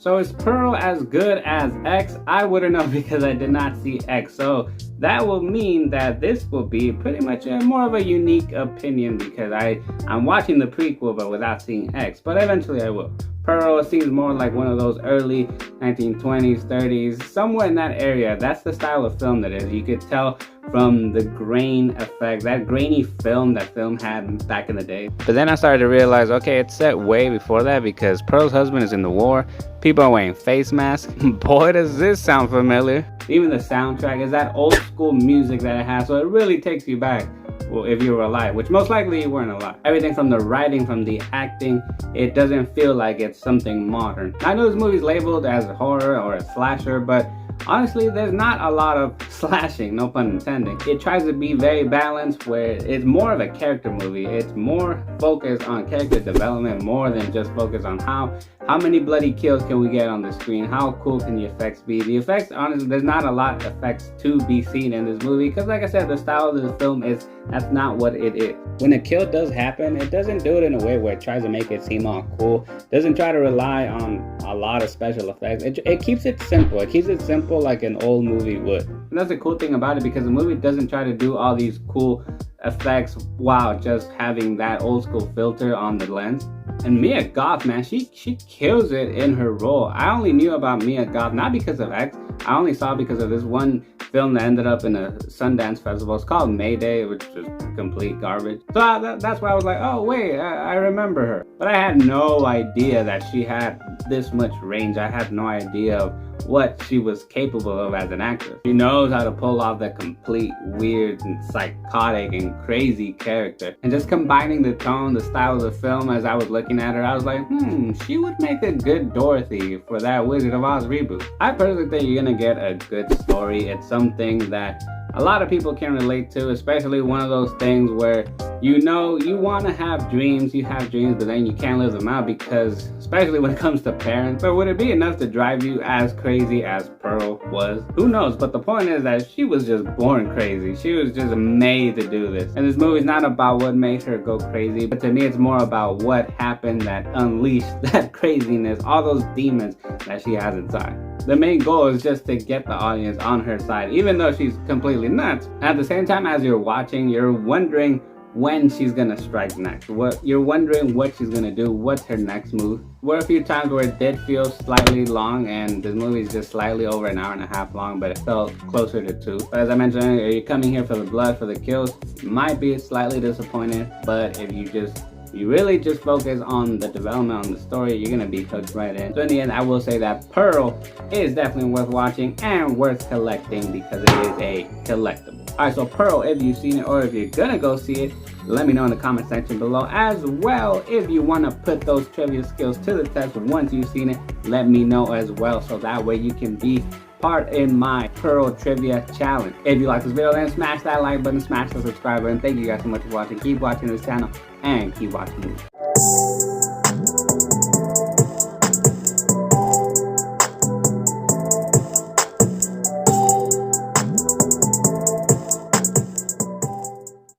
So is Pearl as good as X? I wouldn't know because I did not see X. So that will mean that this will be pretty much more of a unique opinion because I'm watching the prequel but without seeing X. But eventually I will. Pearl seems more like one of those early 1920s, 30s, somewhere in that area. That's the style of film that is. You could tell from the grain effect, that grainy film that film had back in the day. But then I started to realize, okay, it's set way before that because Pearl's husband is in the war. People are wearing face masks. Boy, does this sound familiar. Even the soundtrack is that old school music that it has, so it really takes you back. Well, if you were alive, which most likely you weren't alive. Everything from the writing, from the acting, it doesn't feel like it's something modern. I know this movie's labeled as a horror or a slasher, but honestly, there's not a lot of slashing, no pun intended. It tries to be very balanced where it's more of a character movie. It's more focused on character development more than just focused on how many bloody kills can we get on the screen, how cool can the effects be. The effects, honestly, there's not a lot of effects to be seen in this movie because like I said, the style of the film that's not what it is. When a kill does happen, it doesn't do it in a way where it tries to make it seem all cool. It doesn't try to rely on a lot of special effects. It keeps it simple. It keeps it simple like an old movie would. And that's the cool thing about it because the movie doesn't try to do all these cool effects while just having that old school filter on the lens. And Mia Goth, man, she kills it in her role. I only knew about Mia Goth not because of X. I only saw it because of this one film that ended up in a Sundance festival. It's called Mayday, which is complete garbage. So that's why I was like, oh wait, I remember her. But I had no idea that she had this much range. I had no idea of what she was capable of as an actress. She knows how to pull off the complete weird and psychotic and crazy character. And just combining the tone, the style of the film as I was looking at her, I was like, she would make a good Dorothy for that Wizard of Oz reboot. I personally think you're gonna get a good story. It's something that a lot of people can relate to, especially one of those things where you know you want to have dreams, you have dreams, but then you can't live them out because, especially when it comes to parents. But would it be enough to drive you as crazy as Pearl was? Who knows? But the point is that she was just born crazy. She was just made to do this. And this movie is not about what made her go crazy, but to me it's more about what happened that unleashed that craziness, all those demons that she has inside. The main goal is just to get the audience on her side, even though she's completely nuts. At the same time, as you're watching, you're wondering when she's gonna strike next. You're wondering what she's gonna do, what's her next move. There were a few times where it did feel slightly long, and this movie is just slightly over an hour and a half long, but it felt closer to 2. But as I mentioned earlier, you're coming here for the blood, for the kills. You might be slightly disappointed, but if you really just focus on the development, on the story, you're gonna be hooked right in. So in the end, I will say that Pearl is definitely worth watching and worth collecting because it is a collectible. Alright, so Pearl, if you've seen it or if you're gonna go see it, let me know in the comment section below. As well, if you want to put those trivia skills to the test once you've seen it, let me know as well, so that way you can be part in my Pearl Trivia Challenge. If you like this video, then smash that like button, smash the subscribe button. Thank you guys so much for watching. Keep watching this channel and keep watching movies.